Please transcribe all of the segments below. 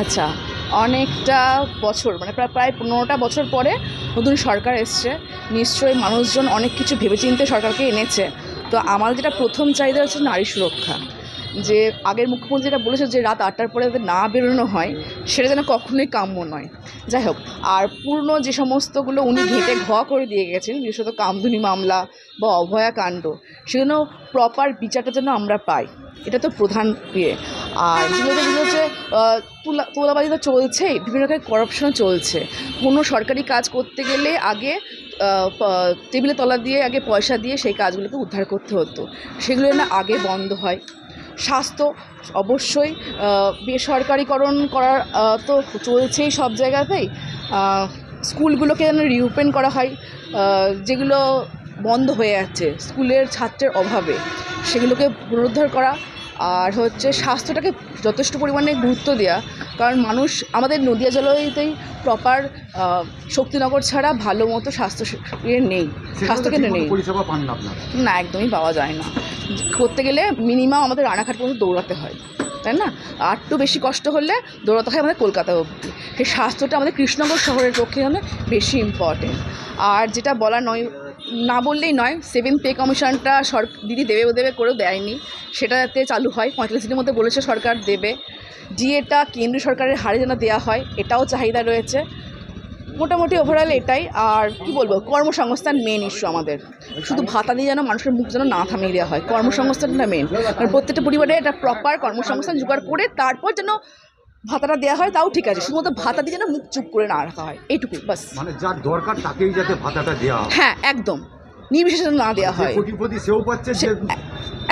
আচ্ছা, অনেকটা বছর মানে প্রায় ১৫টা বছর পরে নতুন সরকার এসছে। নিশ্চয়ই মানুষজন অনেক কিছু ভেবেচিন্তে সরকারকে এনেছে। তো আমার যেটা প্রথম চাহিদা হচ্ছে নারী সুরক্ষা। যে আগের মুখ্যমন্ত্রী যেটা বলেছে যে রাত ৮টার পরে যাতে না বেরোনো হয়, সেটা যেন কখনোই কাম্য নয়। যাই হোক, আর পূর্ণ যে সমস্তগুলো উনি ঘেঁটে করে দিয়ে গেছেন, বিশেষত কামদুনি মামলা বা অভয়াকাণ্ড, সেজন্য প্রপার বিচারটা যেন আমরা পাই। এটা তো প্রধান ইয়ে। আর যেগুলো হচ্ছে তোলাবাজি তো চলছেই, বিভিন্ন রকমের করাপশনও চলছে। কোনো সরকারি কাজ করতে গেলে আগে টেবিলে তলা দিয়ে আগে পয়সা দিয়ে সেই কাজগুলোকে উদ্ধার করতে হতো, সেগুলো না আগে বন্ধ হয়। স্বাস্থ্য অবশ্যই বেসরকারিকরণ করার তো চলছেই সব জায়গাতেই। স্কুলগুলোকে যেন রিওপেন করা হয়, যেগুলো বন্ধ হয়ে যাচ্ছে স্কুলের ছাত্রের অভাবে, সেগুলোকে পুনরুদ্ধার করা। আর হচ্ছে স্বাস্থ্যটাকে যথেষ্ট পরিমাণে গুরুত্ব দেওয়া, কারণ মানুষ আমাদের নদিয়া জেলাতেই প্রপার শক্তিনগর ছাড়া ভালো মতো নেই, স্বাস্থ্যকেন্দ্র নেই। পরিষেবা পান না আপনারা? না, একদমই পাওয়া যায় না। করতে গেলে মিনিমাম আমাদের রানাঘাট পর্যন্ত দৌড়াতে হয়, তাই না? আর একটু বেশি কষ্ট হলে দৌড়াতে হয় আমাদের কলকাতা অবধি। সেই স্বাস্থ্যটা আমাদের কৃষ্ণনগর শহরের পক্ষে বেশি ইম্পর্টেন্ট। আর যেটা বলা নয়, না বললেই নয়, 7th পে কমিশনটা দিদি দেবে করেও দেয়নি। সেটা যাতে চালু হয়, 45 দিনের মধ্যে বলেছে সরকার দেবে। ডিএটা কেন্দ্রীয় সরকারের হারে যেন দেওয়া হয়, এটাও চাহিদা রয়েছে। মোটামুটি ওভারঅল এটাই। আর কি বলবো, কর্মসংস্থান মেন ইস্যু আমাদের। শুধু ভাতা দিয়ে যেন মানুষের মুখ যেন না থামিয়ে দেওয়া হয়, কর্মসংস্থানটা মেন। কারণ প্রত্যেকটা পরিবারে এটা প্রপার কর্মসংস্থান জোগাড় করে তারপর যেন ভাতাটা দেওয়া হয়, তাও ঠিক আছে। শুধুমাত্র ভাতা দিয়ে যেন মুখ চুপ করে না রাখা হয়, এইটুকুই বাস। মানে যার দরকার তাকেই যাতে ভাতাটা দেওয়া হয়। হ্যাঁ, একদম নির্বিশেষে না দেওয়া হয়। কোটিপতি সেও পাচ্ছে,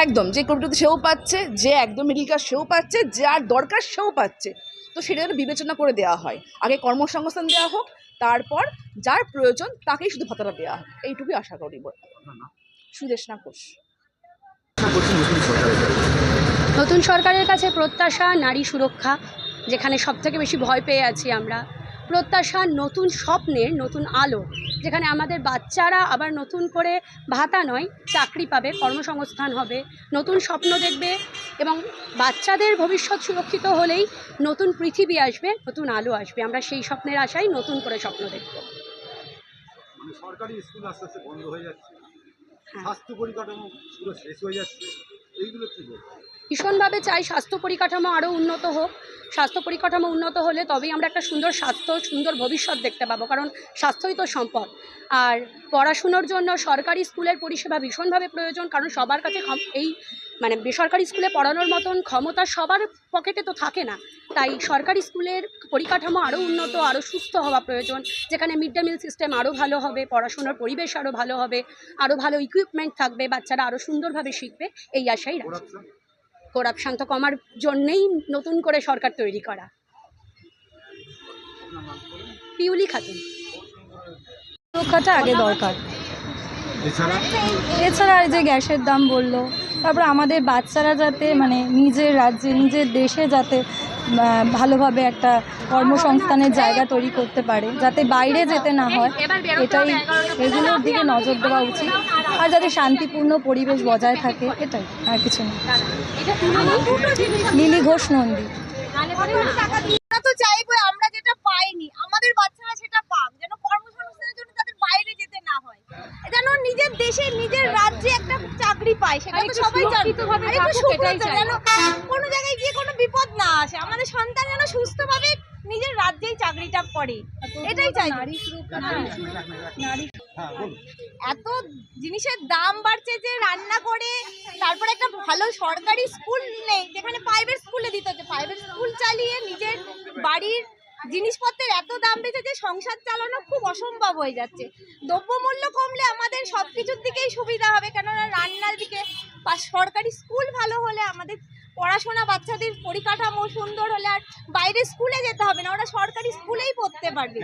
একদম যে কোটিপতি সেও পাচ্ছে, যে একদম মিডল ক্লাস সেও পাচ্ছে, যার দরকার সেও পাচ্ছে। তো সেটা যেন বিবেচনা করে দেওয়া হয়। আগে কর্মসংস্থান দেওয়া হোক, তারপর যার প্রয়োজন তাকেই শুধু ভাতাটা দেওয়া হোক, এইটুকুই আশা করি। সুদেশনা ঘোষ। নতুন সরকারের কাছে প্রত্যাশা নারী সুরক্ষা, যেখানে সবথেকে বেশি ভয় পেয়ে আছি আমরা। প্রত্যাশা নতুন স্বপ্নের নতুন আলো, যেখানে আমাদের বাচ্চারা আবার নতুন করে ভাতা নয় চাকরি পাবে, কর্মসংস্থান হবে, নতুন স্বপ্ন দেখবে এবং বাচ্চাদের ভবিষ্যৎ সুরক্ষিত হলেই নতুন পৃথিবী আসবে, নতুন আলো আসবে। আমরা সেই স্বপ্নের আশায় নতুন করে স্বপ্ন দেখব। সরকারি স্কুল আস্তে আস্তে বন্ধ হয়ে যাচ্ছে, স্বাস্থ্য পরিকাঠামো পুরো শেষ হয়ে যাচ্ছে, এইগুলো কি বলবো? ভীষণভাবে চাই স্বাস্থ্য পরিকাঠামো আরও উন্নত হোক। স্বাস্থ্য পরিকাঠামো উন্নত হলে তবেই আমরা একটা সুন্দর স্বাস্থ্য, সুন্দর ভবিষ্যৎ দেখতে পাবো, কারণ স্বাস্থ্যই তো সম্পদ। আর পড়াশুনোর জন্য সরকারি স্কুলের পরিষেবা ভীষণভাবে প্রয়োজন, কারণ সবার কাছে এই বেসরকারি স্কুলে পড়ানোর মতন ক্ষমতা সবার পকেটে তো থাকে না। তাই সরকারি স্কুলের পরিকাঠামো আরও উন্নত, আরও সুস্থ হওয়া প্রয়োজন, যেখানে মিড ডে মিল সিস্টেম আরও ভালো হবে, পড়াশোনার পরিবেশ আরও ভালো হবে, আরও ভালো ইকুইপমেন্ট থাকবে, বাচ্চারা আরও সুন্দরভাবে শিখবে, এই আশাই রাখছি। করাপশন তো কমার জন্যেই নতুন করে সরকার তৈরি করা। পিউলি খাতুন। সুরক্ষাটা আগে দরকার। এছাড়া এই যে গ্যাসের দাম বললো, তারপর আমাদের বাচ্চারা যাতে নিজের রাজ্যে নিজের দেশে যাতে ভালোভাবে একটা কর্মসংস্থানের জায়গা তৈরি করতে পারে, যাতে বাইরে যেতে না হয়, এগুলোর দিকে নজর দেওয়া উচিত। আর যাতে শান্তিপূর্ণ পরিবেশ বজায় থাকে, এটাই, আর কিছু না। লিলি ঘোষ, নন্দী। আমরা তো চাইবো আমরা যেটা পাইনি আমাদের বাচ্চারা সেটা পাক, যেন কর্মসংস্থানের জন্য তাদের বাইরে যেতে না হয়, যেন নিজের দেশে নিজের রাজ্যে একটা চাকরি পায়, সেটা তো সবাই চায়। যেন কোনো জায়গায় গিয়ে কোনো বিপদ না আসে, আমাদের সন্তান যেন সুস্থভাবে নিজের রাজ্যেই চাকরিটা করে, এটাই চাই। এত জিনিসের দাম বাড়ছে যে রান্না করে তারপর একটা ভালো সরকারি স্কুল নেই যেখানে প্রাইভেট স্কুলে দিতে হচ্ছে, প্রাইভেট স্কুল চালিয়ে নিজের বাড়ির জিনিসপত্রের এত দাম বেড়েছে যে সংসার চালানো খুব অসম্ভব হয়ে যাচ্ছে। দ্রব্যমূল্য কমলে আমাদের সব কিছুর দিকেই সুবিধা হবে, কেননা রান্নার দিকে বা সরকারি স্কুল ভালো হলে আমাদের পড়াশোনা, বাচ্চাদের পরিকাঠামো সুন্দর হলে আর বাইরে স্কুলে যেতে হবে না, ওরা সরকারি স্কুলেই পড়তে পারবে।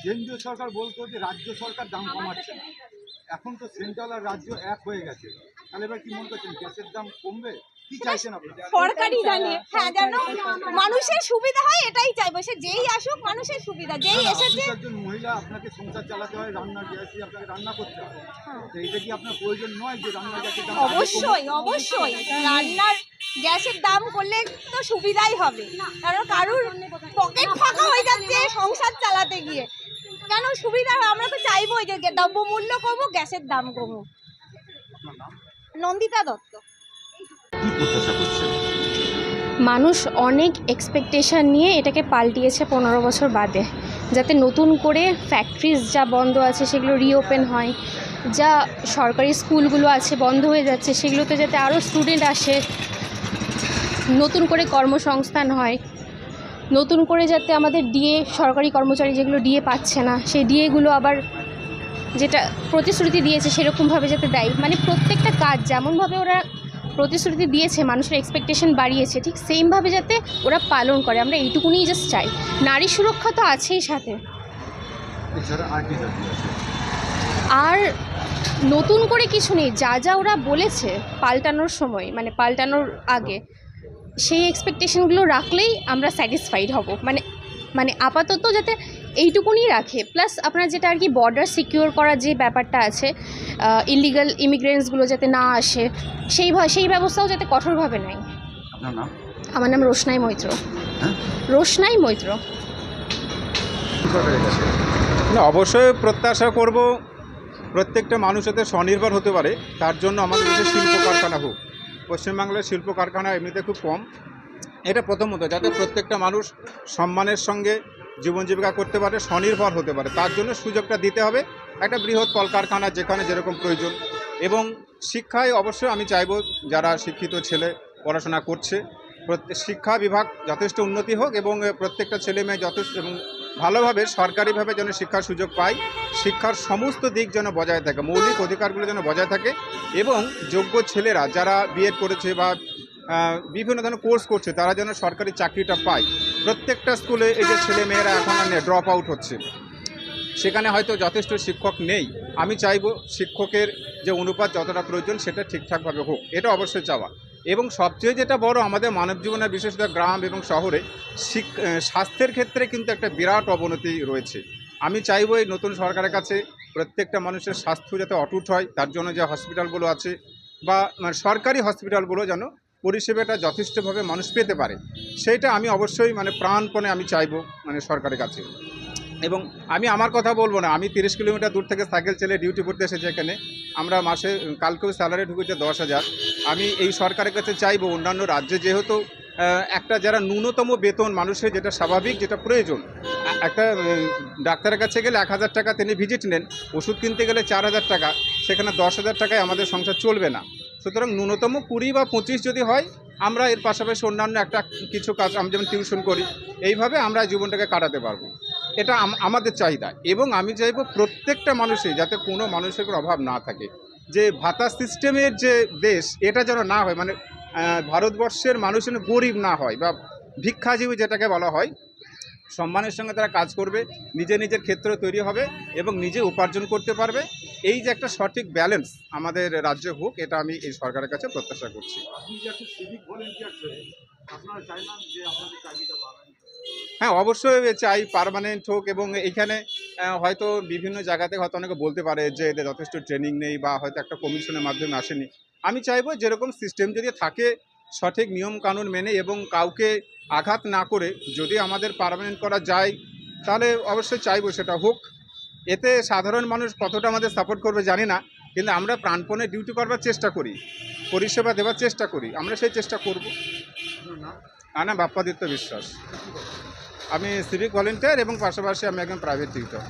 কেন্দ্রীয় সরকার বলতো যে রাজ্য সরকার দাম কমাচ্ছে, এখন তো সেন্ট্রাল আর রাজ্য এক হয়ে গেছে, তাহলে এবার কি মনে করছেন গ্যাসের দাম কমবে? কি চাইছেন আপনারা? সরকারি জানে, হ্যাঁ, যেন মানুষের সুবিধা হয় এটাই চাইবো। সে যেই আসুক মানুষের সুবিধা, যেই আপনি এসেছে। তো একজন মহিলা, আপনাকে সংসার চালাতে হয়, রান্নার গ্যাসে আপনাকে রান্না করতে হয়। তো এটা কি আপনার প্রয়োজন নয় যে রান্নার গ্যাসের দাম অবশ্যই অবশ্যই রান্নার গ্যাসের দাম করলে তো সুবিধাই হবে, কারণ কারুর পকেট ফাঁকা হয়ে যাচ্ছে সংসার চালাতে গিয়ে। কেন সুবিধা হয়? আমরা তো চাইবোই যে দ্রব্যমূল্য কমুক, গ্যাসের দাম কমুক। আপনার নাম? নন্দিতা দত্ত। কি প্রত্যাশা করছেন? মানুষ অনেক এক্সপেকটেশন নিয়ে এটাকে পাল্টিয়েছে 15 বছর বাদে, যাতে নতুন করে ফ্যাক্টরিজ যা বন্ধ আছে সেগুলো রিওপেন হয়, যা সরকারি স্কুলগুলো আছে বন্ধ হয়ে যাচ্ছে সেগুলোতে যাতে আরও স্টুডেন্ট আসে, নতুন করে কর্মসংস্থান হয়, নতুন করে যাতে আমাদের ডিএ, সরকারি কর্মচারী যেগুলো ডিএ পাচ্ছে না সেই ডিএগুলো আবার যেটা প্রতিশ্রুতি দিয়েছে সেরকমভাবে যাতে দেয়। মানে প্রত্যেকটা কাজ যেমনভাবে ওরা প্রতিশ্রুতি দিয়েছে, মানুষের এক্সপেকটেশন বাড়িয়েছে, ঠিক সেমভাবে যাতে ওরা পালন করে, আমরা এইটুকুনিই জাস্ট চাই। নারী সুরক্ষা তো আছেই সাথে, এছাড়া আর কি দাবি আছে? আর নতুন করে কিছু নেই। যা যা ওরা বলেছে পাল্টানোর সময়, মানে পাল্টানোর আগে, সেই এক্সপেকটেশনগুলো রাখলেই আমরা স্যাটিসফাইড হব। মানে আপাতত যাতে এইটুকুনি রাখে। প্লাস আপনার যেটা আর কি বর্ডার সিকিউর করার যে ব্যাপারটা আছে, ইলিগাল ইমিগ্রেন্টসগুলো যাতে না আসে, সেই ব্যবস্থাও যাতে কঠোরভাবে নেয়। আপনার নাম? আমার নাম রোশনাই মৈত্র। হ্যাঁ? রোশনাই মৈত্র। সরকারের কাছে না, অবশ্যই প্রত্যাশা করব প্রত্যেকটা মানুষ যাতে স্বনির্ভর হতে পারে, তার জন্য আমাদের দেশে শিল্প কারখানা হোক। পশ্চিমবাংলার শিল্প কারখানা এমনিতে খুব কম। এটা প্রথমত, যাতে প্রত্যেকটা মানুষ সম্মানের সঙ্গে জীবন জীবিকা করতে পারে, স্বনির্ভর হতে পারে, তার জন্য সুযোগটা দিতে হবে। একটা বৃহৎ কলকারখানা যেখানে যেরকম প্রয়োজন, এবং শিক্ষায় অবশ্যই আমি চাইব যারা শিক্ষিত ছেলে পড়াশোনা করছে, শিক্ষা বিভাগ যথেষ্ট উন্নতি হোক এবং প্রত্যেকটা ছেলে মেয়ে যথেষ্ট এবং ভালোভাবে সরকারিভাবে যেন শিক্ষার সুযোগ পায়, শিক্ষার সমস্ত দিক যেন বজায় থাকে, মৌলিক অধিকারগুলো যেন বজায় থাকে, এবং যোগ্য ছেলেরা যারা বিএড করেছে বা বিভিন্ন ধরনের কোর্স করছে তারা যেন সরকারি চাকরিটা পায়। প্রত্যেকটা স্কুলে এই যে ছেলে মেয়েরা এখন ড্রপ আউট হচ্ছে, সেখানে হয়তো যথেষ্ট শিক্ষক নেই। আমি চাইব শিক্ষকের যে অনুপাত যতটা প্রয়োজন সেটা ঠিকঠাকভাবে হোক, এটা অবশ্যই চাওয়া। এবং সবচেয়ে যেটা বড়, আমাদের মানব জীবনের বিশেষত গ্রাম এবং শহরে স্বাস্থ্যের ক্ষেত্রে কিন্তু একটা বিরাট অবনতি রয়েছে। আমি চাইব এই নতুন সরকারের কাছে প্রত্যেকটা মানুষের স্বাস্থ্য যাতে অটুট হয়, তার জন্য যে হসপিটালগুলো আছে বা সরকারি হসপিটালগুলো যেন পরিষেবাটা যথেষ্টভাবে মানুষ পেতে পারে, সেইটা আমি অবশ্যই প্রাণপণে আমি চাইব সরকারের কাছে। এবং আমি আমার কথা বলবো না, আমি 30 কিলোমিটার দূর থেকে সাইকেল চালে ডিউটি করতে এসেছি এখানে। আমরা মাসে কালকেও স্যালারি ঢুকেছে 10,000। আমি এই সরকারের কাছে চাইবো, অন্যান্য রাজ্যে যেহেতু একটা যারা ন্যূনতম বেতন মানুষের যেটা স্বাভাবিক, যেটা প্রয়োজন, একটা ডাক্তারের কাছে গেলে 1,000 টাকা তিনি ভিজিট নেন, ওষুধ কিনতে গেলে 4,000 টাকা, সেখানে 10,000 টাকায় আমাদের সংসার চলবে না। সুতরাং ন্যূনতম 20 বা 25 যদি হয়, আমরা এর পাশাপাশি অন্যান্য একটা কিছু কাজ, আমি যেমন টিউশন করি, এইভাবে আমরা জীবনটাকে কাটাতে পারবো। এটা আমাদের চাহিদা। এবং আমি চাইবো প্রত্যেকটা মানুষই যাতে কোনো মানুষের কোনো অভাব না থাকে, যে ভাতা সিস্টেমের যে দেশ, এটা যেন না হয়, ভারতবর্ষের মানুষ যেন গরিব না হয় বা ভিক্ষাজীবী যেটাকে বলা হয়। সম্মানের সঙ্গে তারা কাজ করবে, নিজের ক্ষেত্র তৈরি হবে এবং নিজে উপার্জন করতে পারবে। এই যে একটা সঠিক ব্যালেন্স আমাদের রাজ্যে হোক, এটা আমি এই সরকারের কাছে প্রত্যাশা করছি। আপনি যে একটা সিভিক ভলেন্টিয়ার ছিলেন, আপনারা চাইলাম যে আপনাদের চাকরিটা পাবেন? হ্যাঁ, অবশ্যই চাই পার্মানেন্ট হোক। এবং এইখানে হয়তো বিভিন্ন জায়গাতে হয়তো অনেকে বলতে পারে যে এদের যথেষ্ট ট্রেনিং নেই বা হয়তো একটা কমিশনের মাধ্যমে আসেনি। আমি চাইবো যেরকম সিস্টেম যদি থাকে, সঠিক নিয়ম কানুন মেনে এবং কাউকে আঘাত না করে যদি আমাদের পার্মানেন্ট করা যায়, তাহলে অবশ্যই চাইবো সেটা হোক। এতে সাধারণ মানুষ কতটা আমাদের সাপোর্ট করবে জানি না, কিন্তু আমরা প্রাণপণে ডিউটি করবার চেষ্টা করি, পরিষেবা দেওয়ার চেষ্টা করি, আমরা সেই চেষ্টা করব। আমার নাম বাপ্পাদিত্য বিশ্বাস। আমি সিভিক ভলেন্টিয়ার এবং পাশাপাশি আমি একজন প্রাইভেট টিউটর।